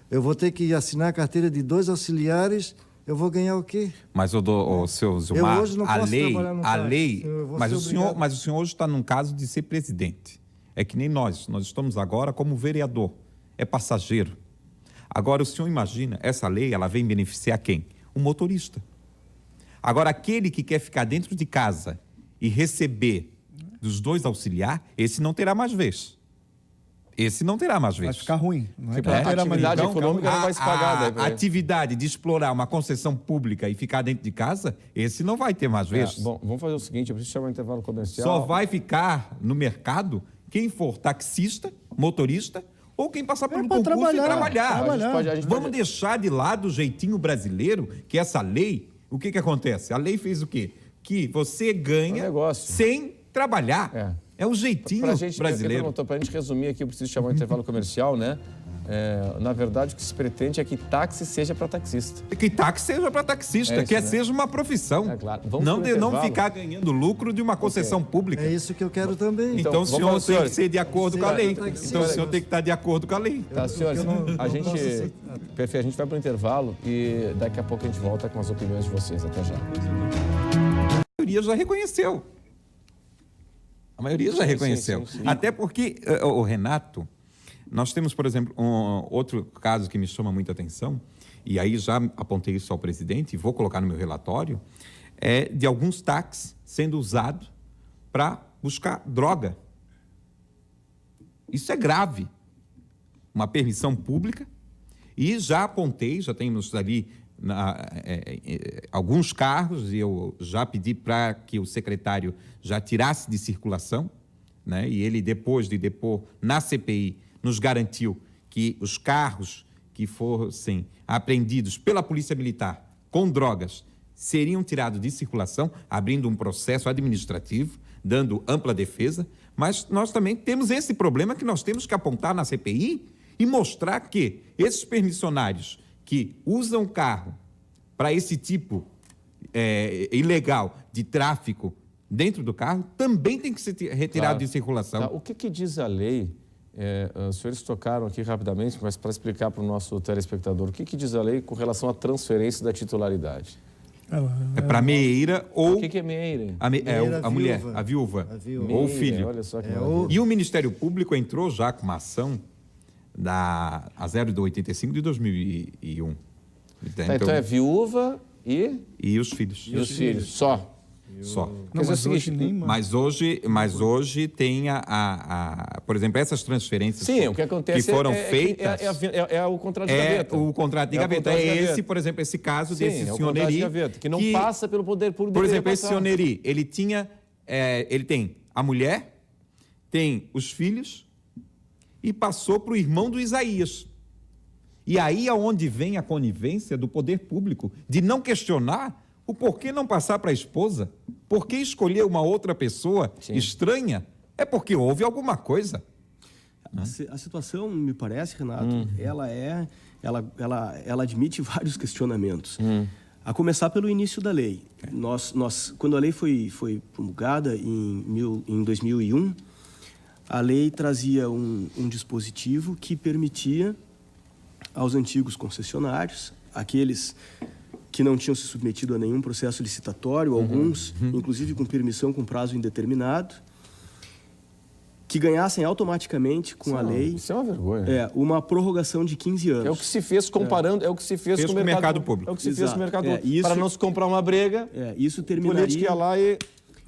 Eu vou ter que assinar a carteira de 2 auxiliares, eu vou ganhar o quê? Mas o seu Zumar, eu hoje não posso trabalhar no táxi. Mas o senhor hoje está num caso de ser presidente. É que nem nós estamos agora como vereador, é passageiro. Agora, o senhor imagina, essa lei, ela vem beneficiar quem? O motorista. Agora, aquele que quer ficar dentro de casa e receber dos 2 auxiliares, esse não terá mais vez. Vai ficar ruim. A atividade econômica não vai se pagar. A atividade de explorar uma concessão pública e ficar dentro de casa, esse não vai ter mais vez. Bom, vamos fazer o seguinte, eu preciso chamar um intervalo comercial. Só vai ficar no mercado quem for taxista, motorista ou quem passar por um concurso e trabalhar. Vamos deixar de lado o jeitinho brasileiro, que essa lei, o que acontece? A lei fez o quê? que você ganha negócio. sem trabalhar. É o jeitinho brasileiro. Para a gente resumir aqui, eu preciso chamar um intervalo comercial, né? Na verdade, o que se pretende é que táxi seja para taxista. Que táxi seja para taxista, que seja uma profissão. É claro. Não ficar ganhando lucro de uma concessão pública. É isso que eu quero também. Então o senhor tem que ser de acordo com a lei. Então o senhor tem que estar de acordo com a lei. Tá, senhores, perfeito, a gente vai para o intervalo e daqui a pouco a gente volta com as opiniões de vocês. Até já. A maioria já reconheceu. A maioria já reconheceu. Sim. Até porque, o Renato, nós temos, por exemplo, outro caso que me chama muita atenção, e aí já apontei isso ao presidente e vou colocar no meu relatório, é de alguns táxis sendo usados para buscar droga. Isso é grave. Uma permissão pública. E já apontei, já temos ali alguns carros, e eu já pedi para que o secretário já tirasse de circulação, né? E ele, depois de depor na CPI, nos garantiu que os carros que fossem apreendidos pela Polícia Militar com drogas seriam tirados de circulação, abrindo um processo administrativo, dando ampla defesa, mas nós também temos esse problema que nós temos que apontar na CPI e mostrar que esses permissionários que usam o carro para esse tipo ilegal de tráfico dentro do carro também tem que ser retirado de circulação. Tá. O que diz a lei? Os senhores tocaram aqui rapidamente, mas para explicar para o nosso telespectador, o que diz a lei com relação à transferência da titularidade? É para meieira ou... O que é meieira? A mulher, a viúva. Ou o filho. Olha só que E o Ministério Público entrou já com uma ação a 0/85 de 2001. Então é viúva e os filhos. E os filhos, só. Só. Não, mas hoje nem mais. Mas hoje tem por exemplo, essas transferências o que acontece que foram feitas... É o contrato de gaveta. O contrato de gaveta. Por exemplo, esse caso desse senhor Neri... de gaveta, que não passa pelo poder público. Por exemplo, esse senhor Neri, ele tem a mulher, tem os filhos e passou para o irmão do Isaías. E aí é onde vem a conivência do poder público de não questionar o porquê não passar para a esposa, por que escolher uma outra pessoa estranha, é porque houve alguma coisa. A situação, me parece, Renato, ela admite vários questionamentos. A começar pelo início da lei. Quando a lei foi promulgada em 2001, a lei trazia um dispositivo que permitia aos antigos concessionários, aqueles que não tinham se submetido a nenhum processo licitatório, alguns, inclusive com permissão com prazo indeterminado, que ganhassem automaticamente com a lei... Isso é uma vergonha. Uma prorrogação de 15 anos. É o que se fez comparando, é o que se fez com o mercado público. É o que se fez com o mercado público. Para não se comprar uma briga, isso terminaria... política ia lá e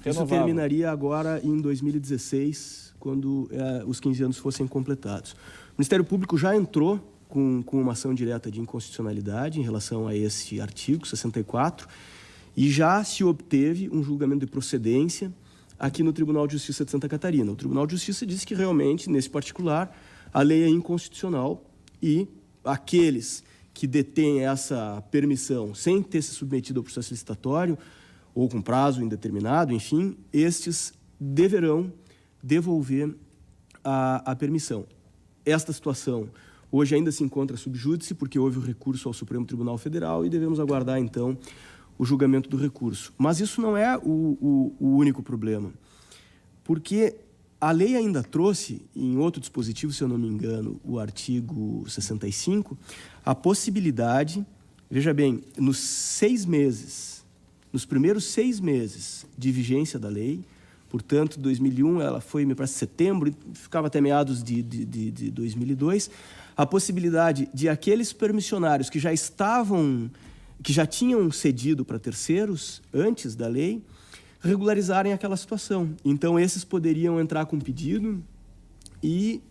renovava. Isso terminaria agora em 2016, quando os 15 anos fossem completados. O Ministério Público já entrou com uma ação direta de inconstitucionalidade em relação a esse artigo 64 e já se obteve um julgamento de procedência aqui no Tribunal de Justiça de Santa Catarina. O Tribunal de Justiça disse que realmente, nesse particular, a lei é inconstitucional e aqueles que detêm essa permissão sem ter se submetido ao processo licitatório ou com prazo indeterminado, enfim, estes deverão devolver a permissão. Esta situação hoje ainda se encontra sub júdice, porque houve o recurso ao Supremo Tribunal Federal e devemos aguardar, então, o julgamento do recurso. Mas isso não é o único problema, porque a lei ainda trouxe, em outro dispositivo, se eu não me engano, o artigo 65, a possibilidade, veja bem, nos primeiros 6 meses de vigência da lei, portanto, 2001, ela foi, me parece, setembro, ficava até meados de 2002, a possibilidade de aqueles permissionários que já tinham cedido para terceiros antes da lei, regularizarem aquela situação. Então, esses poderiam entrar com pedido e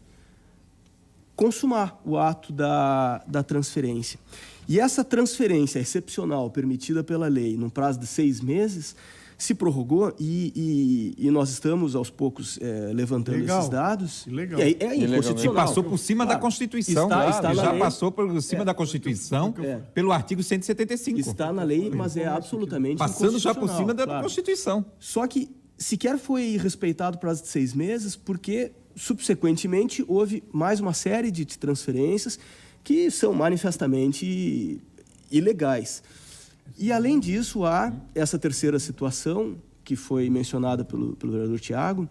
consumar o ato da transferência. E essa transferência excepcional permitida pela lei, num prazo de 6 meses, se prorrogou e nós estamos, aos poucos, levantando Legal. esses dados. Legal. E aí é E inconstitucional. passou por cima da Constituição. Está já na lei. passou por cima da Constituição pelo artigo 175. Está na lei, mas é absolutamente Passando já por cima da claro. Constituição. Só que sequer foi respeitado o prazo de 6 meses, porque, subsequentemente, houve mais uma série de transferências que são manifestamente ilegais. E, além disso, há essa terceira situação, que foi mencionada pelo vereador Tiago,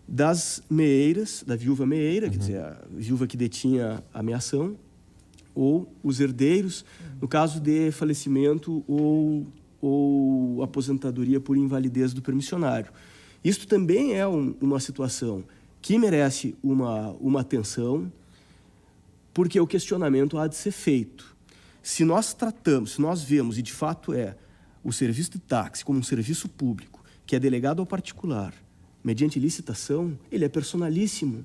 das meeiras, da viúva meeira, quer dizer, a viúva que detinha a meação, ou os herdeiros, no caso de falecimento ou aposentadoria por invalidez do permissionário. Isto também é uma situação que merece uma atenção, porque o questionamento há de ser feito. Se nós tratamos, se nós vemos, e de fato o serviço de táxi como um serviço público, que é delegado ao particular, mediante licitação, ele é personalíssimo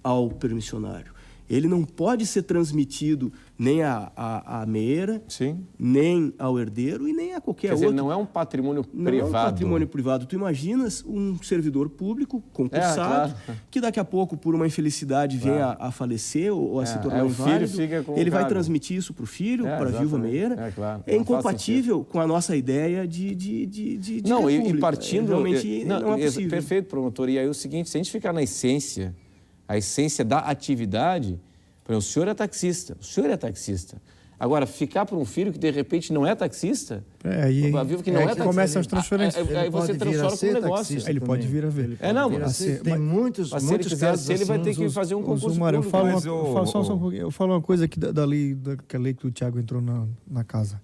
ao permissionário. Ele não pode ser transmitido nem à meeira, Sim. nem ao herdeiro e nem a qualquer Quer dizer, outro. não é um patrimônio Não privado. é um patrimônio privado. Tu imaginas um servidor público concursado, claro. que daqui a pouco, por uma infelicidade, venha a falecer ou a se tornar o filho inválido. fica com o Ele vai cargo. transmitir isso para o filho, para a viúva exatamente. meira. Claro. É Não faz incompatível com a nossa ideia de Não, e república. partindo... Realmente não é possível. Perfeito, promotor. E aí o seguinte, se a gente ficar na essência, a essência da atividade, por exemplo, o senhor é taxista. Agora, ficar para um filho que de repente não é taxista, Aí a viúva que não é taxista, começam as transferências. aí você pode vir a transforma ser com um negócio. taxista Ele pode também. vir a ver. Não, Vir a mas ser. Tem muitos se ele quiser casos ser, ele vai assim. ter que fazer um concurso Zumar, eu público. falo, mas eu falo uma coisa aqui da lei, daquela lei que o Tiago entrou na casa.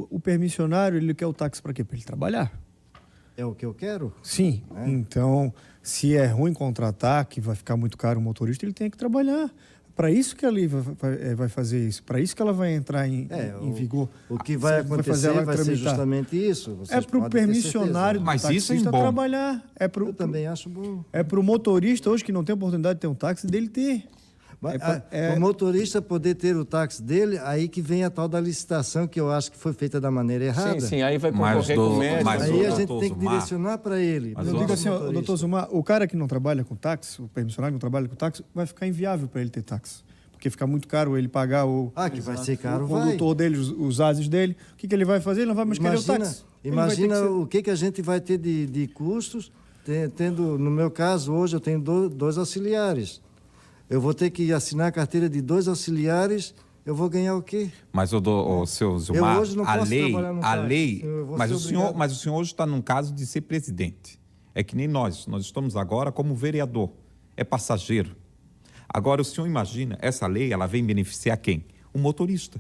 O permissionário, ele quer o táxi para quê? Para ele trabalhar. É o que eu quero? Sim. Então, se é ruim contratar, que vai ficar muito caro o motorista, ele tem que trabalhar. Para isso que a lei vai fazer isso. Para isso que ela vai entrar em vigor. O que vai Você acontecer ela vai ser tramitar. justamente isso. Vocês É para o podem ter permissionário do Mas isso é taxista bom. trabalhar. certeza. Eu também acho bom. É para o motorista hoje que não tem oportunidade de ter um táxi, dele ter. Mas, o motorista poder ter o táxi dele, aí que vem a tal da licitação, que eu acho que foi feita da maneira errada. Sim, aí vai Mas concorrer com o médico. mas Aí a o gente doutor tem que Zumar, direcionar para ele. Mas Eu o digo assim, motorista. doutor Zumar, o cara que não trabalha com táxi, o permissionário que não trabalha com táxi, vai ficar inviável para ele ter táxi. Porque fica muito caro ele pagar o Que vai ser caro, o vai. condutor dele, os ases dele. O que ele vai fazer? Ele não vai mais querer o táxi. Ele vai ter Imagina que ser- o que a gente vai ter de custos, tendo, no meu caso, hoje eu tenho dois auxiliares. Eu vou ter que assinar a carteira de 2 auxiliares, eu vou ganhar o quê? Mas o seu Zumar, hoje não a posso lei, trabalhar no a táxi. lei, Eu vou mas ser o senhor, obrigado. mas o senhor hoje está num caso de ser presidente. É que nem nós estamos agora como vereador, é passageiro. Agora o senhor imagina, essa lei, ela vem beneficiar quem? O motorista.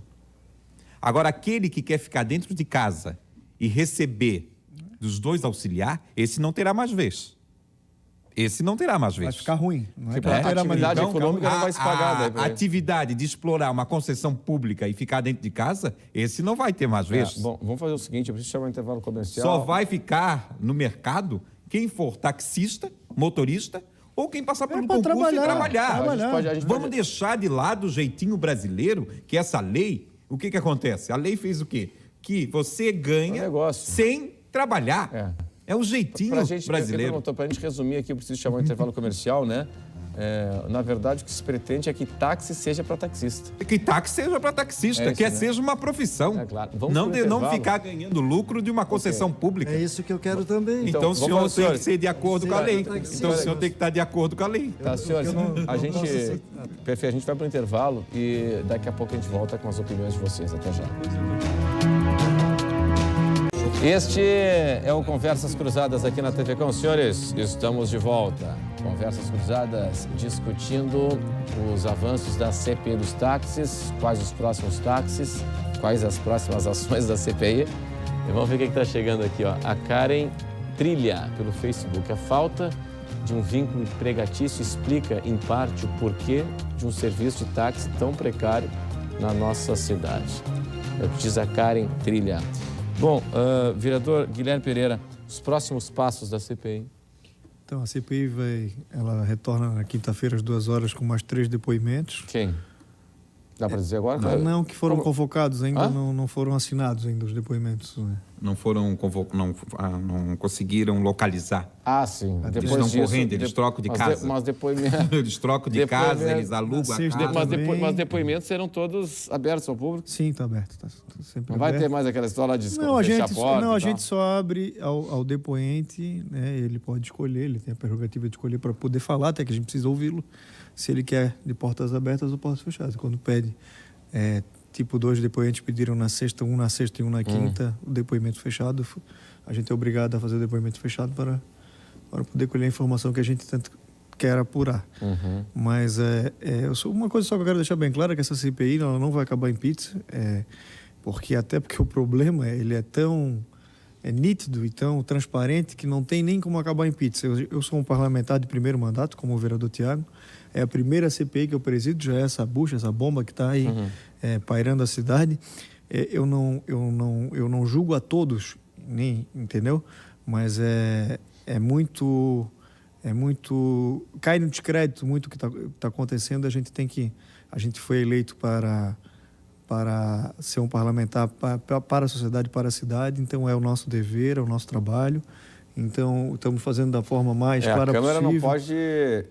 Agora aquele que quer ficar dentro de casa e receber dos 2 auxiliar, esse não terá mais vez. Esse não terá mais vez. Vai ficar ruim. Não é Tipo, que a não terá mais atividade jeito. econômica não vai se pagar. daí pra A ele. atividade de explorar uma concessão pública e ficar dentro de casa, esse não vai ter mais vez. Bom, vamos fazer o seguinte, eu preciso chamar um intervalo comercial. Só vai ficar no mercado quem for taxista, motorista ou quem passar por um pra concurso e trabalhar. trabalhar. A gente Vamos pode- deixar de lado o jeitinho brasileiro, que essa lei, o que acontece? A lei fez o quê? Que você ganha É um negócio. sem trabalhar. É o jeitinho brasileiro. Para a gente resumir aqui, eu preciso chamar um intervalo comercial, né? Na verdade, o que se pretende é que táxi seja para taxista. Que táxi seja para taxista, É isso, que né? seja uma profissão. É claro. Vamos Não, pro não intervalo. ficar ganhando lucro de uma concessão pública. É isso que eu quero também. Então, o vamos senhor lá, tem senhores. que ser de acordo com a lei. taxista. Então o senhor tem que estar de acordo com a lei. Tá, senhores, a gente... posso aceitar. Perfeito, a gente vai para o intervalo e daqui a pouco a gente volta com as opiniões de vocês. Até já. Este é o Conversas Cruzadas aqui na TV Com. Senhores, estamos de volta. Conversas Cruzadas discutindo os avanços da CPI dos táxis, quais os próximos táxis, quais as próximas ações da CPI. E vamos ver o que está chegando aqui, ó. A Karen Trilha, pelo Facebook. A falta de um vínculo empregatício explica, em parte, o porquê de um serviço de táxi tão precário na nossa cidade. É o que diz a Karen Trilha. Bom, vereador Guilherme Pereira, os próximos passos da CPI. Então, a CPI ela retorna na quinta-feira às 2 horas com mais 3 depoimentos. Quem? Dá para dizer agora? Não, que foram convocados ainda, Hã? não foram assinados ainda os depoimentos. Né? Não não conseguiram localizar. Ah, sim. Eles Depois estão disso, correndo, eles trocam de casa. Mas depoimento... Eles trocam de casa, Depoimento- eles alugam a Sexta- casa. Mas depoimentos serão todos abertos ao público? Sim, está aberto. Está sempre Não vai aberto. ter mais aquela história de Não, a fechar gente, a porta a e tal? gente só abre ao depoente, né? Ele pode escolher, ele tem a prerrogativa de escolher para poder falar, até que a gente precisa ouvi-lo, se ele quer de portas abertas ou portas fechadas. Quando pede, tipo 2 depoentes pediram na sexta e um na quinta, o depoimento fechado, a gente é obrigado a fazer o depoimento fechado para poder colher a informação que a gente tanto quer apurar. Mas uma coisa só que eu quero deixar bem clara, que essa CPI ela não vai acabar em pizza, porque o problema ele é tão nítido e tão transparente que não tem nem como acabar em pizza. Eu sou um parlamentar de primeiro mandato, como o vereador Tiago, é a primeira CPI que eu presido, já é essa bucha, essa bomba que está aí pairando a cidade. Eu não julgo a todos, nem, entendeu? Mas é muito cai no descrédito muito o que tá acontecendo. A gente foi eleito para ser um parlamentar para a sociedade, para a cidade, então é o nosso dever, é o nosso trabalho. Então, estamos fazendo da forma mais clara possível. A Câmara não pode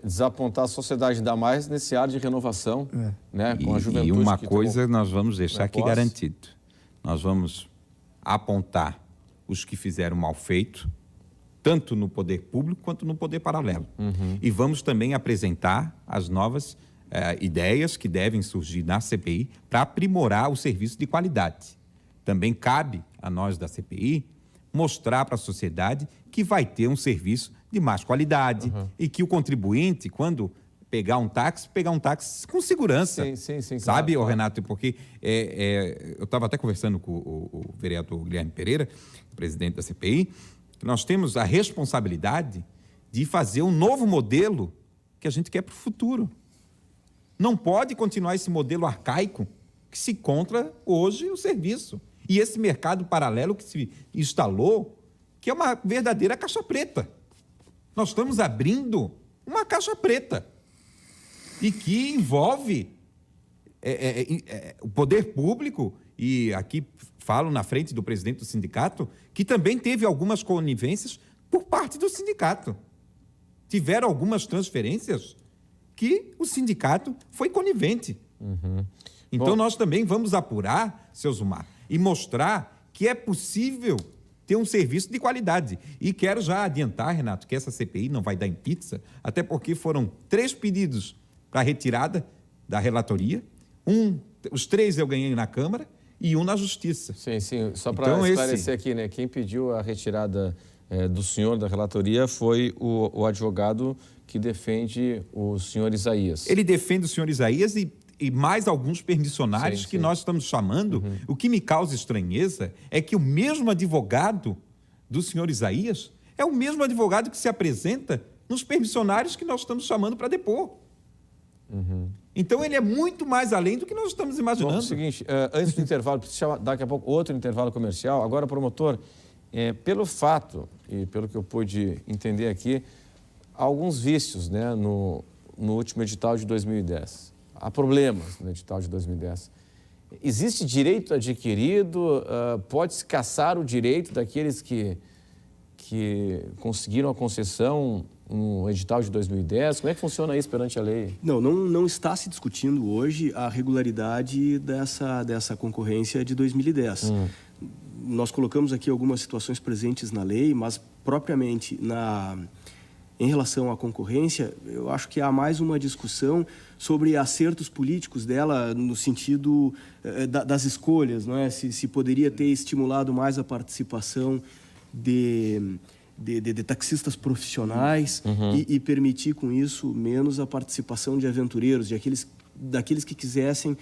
desapontar a sociedade, ainda mais nesse ar de renovação, né? Com a juventude. E uma coisa nós vamos deixar aqui posse. garantido. Nós vamos apontar os que fizeram mal feito, tanto no poder público quanto no poder paralelo. E vamos também apresentar as novas ideias que devem surgir na CPI para aprimorar o serviço de qualidade. Também cabe a nós da CPI mostrar para a sociedade que vai ter um serviço de mais qualidade e que o contribuinte, quando pegar um táxi com segurança. Sim, Sabe, claro. Renato? Porque eu estava até conversando com o vereador Guilherme Pereira, presidente da CPI, que nós temos a responsabilidade de fazer um novo modelo que a gente quer para o futuro. Não pode continuar esse modelo arcaico que se encontra hoje o serviço. E esse mercado paralelo que se instalou, que é uma verdadeira caixa preta. Nós estamos abrindo uma caixa preta e que envolve o poder público, e aqui falo na frente do presidente do sindicato, que também teve algumas conivências por parte do sindicato. Tiveram algumas transferências que o sindicato foi conivente. Então, nós também vamos apurar, seu Zumar, e mostrar que é possível ter um serviço de qualidade. E quero já adiantar, Renato, que essa CPI não vai dar em pizza, até porque foram 3 pedidos para retirada da relatoria. Os 3 eu ganhei na Câmara e 1 na Justiça. Sim. Só para esclarecer aqui, né? Quem pediu a retirada do senhor da relatoria foi o advogado que defende o senhor Isaías. Ele defende o senhor Isaías e mais alguns permissionários que nós estamos chamando. O que me causa estranheza é que o mesmo advogado do senhor Isaías é o mesmo advogado que se apresenta nos permissionários que nós estamos chamando para depor. Então, ele é muito mais além do que nós estamos imaginando. Bom, é o seguinte, antes do intervalo, preciso chamar daqui a pouco outro intervalo comercial. Agora, promotor, pelo fato e pelo que eu pude entender aqui, há alguns vícios, né, no último edital de 2010. Há problemas no edital de 2010. Existe direito adquirido? Pode-se caçar o direito daqueles que conseguiram a concessão no edital de 2010? Como é que funciona isso perante a lei? Não está se discutindo hoje a regularidade dessa concorrência de 2010. Nós colocamos aqui algumas situações presentes na lei, mas propriamente em relação à concorrência, eu acho que há mais uma discussão sobre acertos políticos dela no sentido das escolhas, não é? Se poderia ter estimulado mais a participação de taxistas profissionais e permitir com isso menos a participação de aventureiros, daqueles que quisessem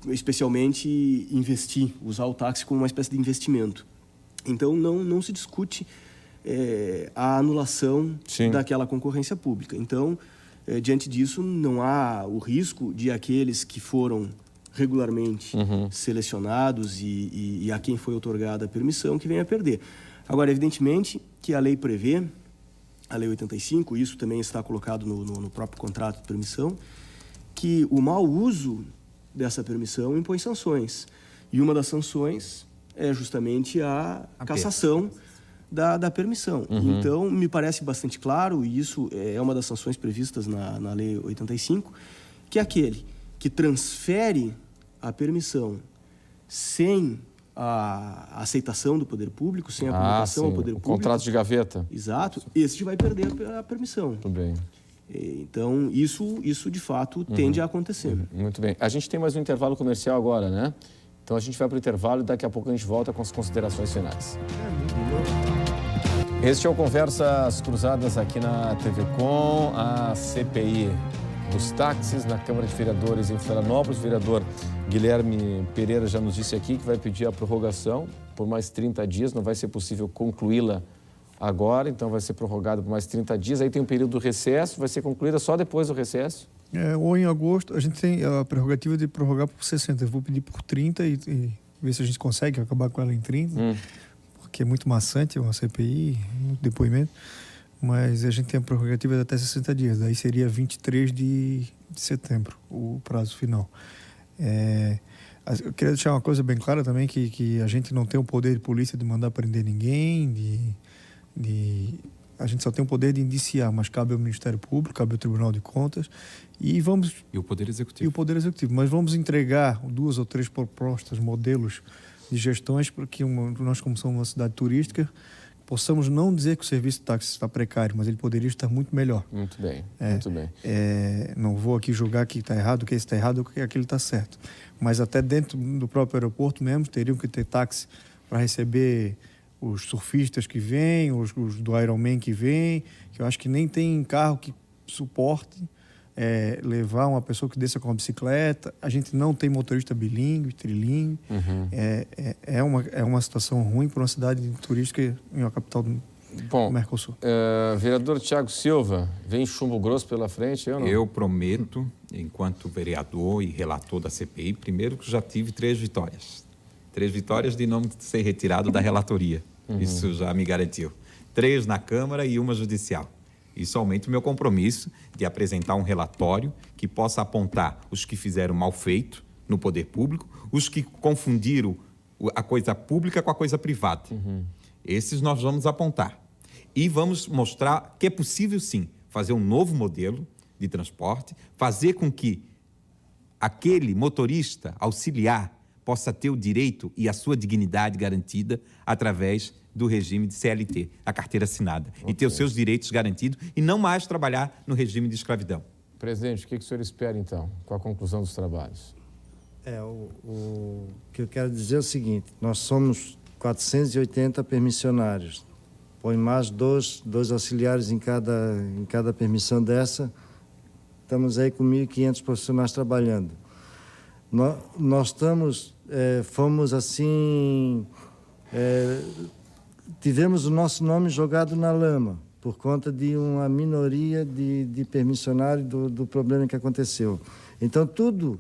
especialmente investir, usar o táxi como uma espécie de investimento. Então não se discute a anulação daquela concorrência pública. Então, diante disso, não há o risco de aqueles que foram regularmente selecionados e a quem foi outorgada a permissão que venha a perder. Agora, evidentemente que a lei prevê, a Lei 85, isso também está colocado no próprio contrato de permissão, que o mau uso dessa permissão impõe sanções. E uma das sanções é justamente a cassação da permissão. Então, me parece bastante claro, e isso é uma das sanções previstas na Lei 85, que é aquele que transfere a permissão sem a aceitação do poder público, sem a comunicação ao poder público. Contrato de gaveta. Exato. Esse vai perder a permissão. Muito bem. Então, isso de fato tende a acontecer. Muito bem. A gente tem mais um intervalo comercial agora, né? Então a gente vai para o intervalo e daqui a pouco a gente volta com as considerações finais. Este é o Conversas Cruzadas aqui na TV Com, a CPI dos táxis na Câmara de Vereadores em Florianópolis. O vereador Guilherme Pereira já nos disse aqui que vai pedir a prorrogação por mais 30 dias, não vai ser possível concluí-la agora, então vai ser prorrogada por mais 30 dias. Aí tem um período do recesso, vai ser concluída só depois do recesso? Ou em agosto, a gente tem a prerrogativa de prorrogar por 60. Eu vou pedir por 30 e ver se a gente consegue acabar com ela em 30, porque é muito maçante uma CPI, muito depoimento. Mas a gente tem a prerrogativa de até 60 dias, daí seria 23 de setembro o prazo final. Eu queria deixar uma coisa bem clara também, que a gente não tem o poder de polícia de mandar prender ninguém, a gente só tem o poder de indiciar, mas cabe ao Ministério Público, cabe ao Tribunal de Contas e o Poder Executivo. Mas vamos entregar 2 ou 3 propostas, modelos de gestões para que nós, como somos uma cidade turística, possamos não dizer que o serviço de táxi está precário, mas ele poderia estar muito melhor. Muito bem, muito bem. Não vou aqui julgar que está errado, que esse está errado ou que aquele está certo. Mas até dentro do próprio aeroporto mesmo, teriam que ter táxi para receber os surfistas que vêm, os do Ironman que vêm, que eu acho que nem tem carro que suporte levar uma pessoa que desça com uma bicicleta. A gente não tem motorista bilíngue, trilingue. É uma situação ruim para uma cidade turística em uma capital do Mercosul. Vereador Thiago Silva, vem chumbo grosso pela frente, eu não? Eu prometo, enquanto vereador e relator da CPI, primeiro que já tive 3 vitórias. 3 vitórias de não ser retirado da relatoria. Isso já me garantiu. 3 na Câmara e 1 judicial. Isso aumenta o meu compromisso de apresentar um relatório que possa apontar os que fizeram mal feito no poder público, os que confundiram a coisa pública com a coisa privada. Esses nós vamos apontar. E vamos mostrar que é possível, sim, fazer um novo modelo de transporte, fazer com que aquele motorista auxiliar possa ter o direito e a sua dignidade garantida através do regime de CLT, a carteira assinada, e ter os seus direitos garantidos e não mais trabalhar no regime de escravidão. Presidente, o que o senhor espera, então, com a conclusão dos trabalhos? O que eu quero dizer é o seguinte, nós somos 480 permissionários, põe mais dois auxiliares em cada permissão dessa, estamos aí com 1.500 profissionais trabalhando. Nós fomos assim, tivemos o nosso nome jogado na lama por conta de uma minoria de permissionários do problema que aconteceu. Então, tudo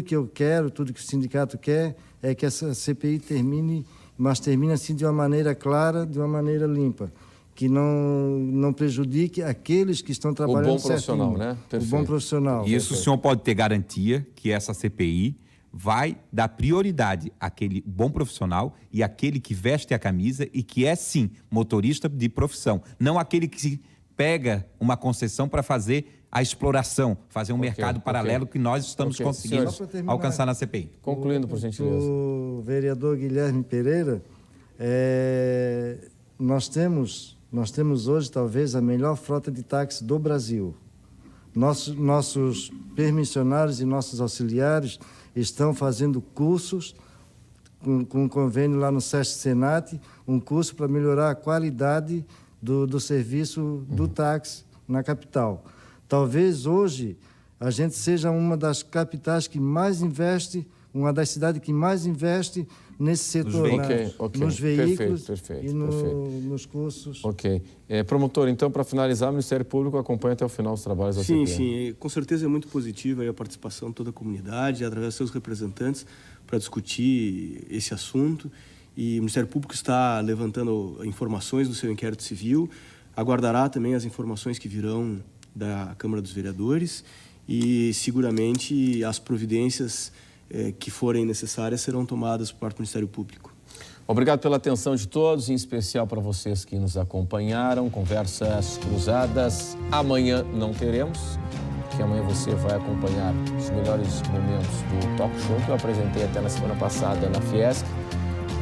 que eu quero, tudo que o sindicato quer é que essa CPI termine, mas termine assim de uma maneira clara, de uma maneira limpa, que não prejudique aqueles que estão trabalhando o bom profissional, né? Perfeito. O bom profissional. Isso o senhor pode ter garantia que essa CPI vai dar prioridade àquele bom profissional e àquele que veste a camisa e que é, sim, motorista de profissão. Não aquele que se pega uma concessão para fazer a exploração, fazer um mercado paralelo que nós estamos conseguindo alcançar na CPI. Concluindo, por gentileza. O vereador Guilherme Pereira, nós temos hoje talvez a melhor frota de táxi do Brasil. Nossos permissionários e nossos auxiliares estão fazendo cursos com um convênio lá no SESC Senat, um curso para melhorar a qualidade do serviço do táxi na capital. Talvez hoje a gente seja uma das capitais que mais investe, uma das cidades que mais investe nesse setor, nos veículos e nos cursos. Ok. Promotor, então, para finalizar, o Ministério Público acompanha até o final os trabalhos da CPI. Sim, com certeza é muito positiva a participação de toda a comunidade, através de seus representantes, para discutir esse assunto. E o Ministério Público está levantando informações do seu inquérito civil, aguardará também as informações que virão da Câmara dos Vereadores e seguramente as providências que forem necessárias serão tomadas por parte do Ministério Público. Obrigado pela atenção de todos, em especial para vocês que nos acompanharam. Conversas cruzadas amanhã não teremos, porque amanhã você vai acompanhar os melhores momentos do Talk Show que eu apresentei até na semana passada na Fiesc,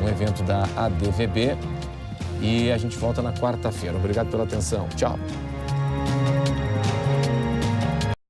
um evento da ADVB. E a gente volta na quarta-feira. Obrigado pela atenção. Tchau.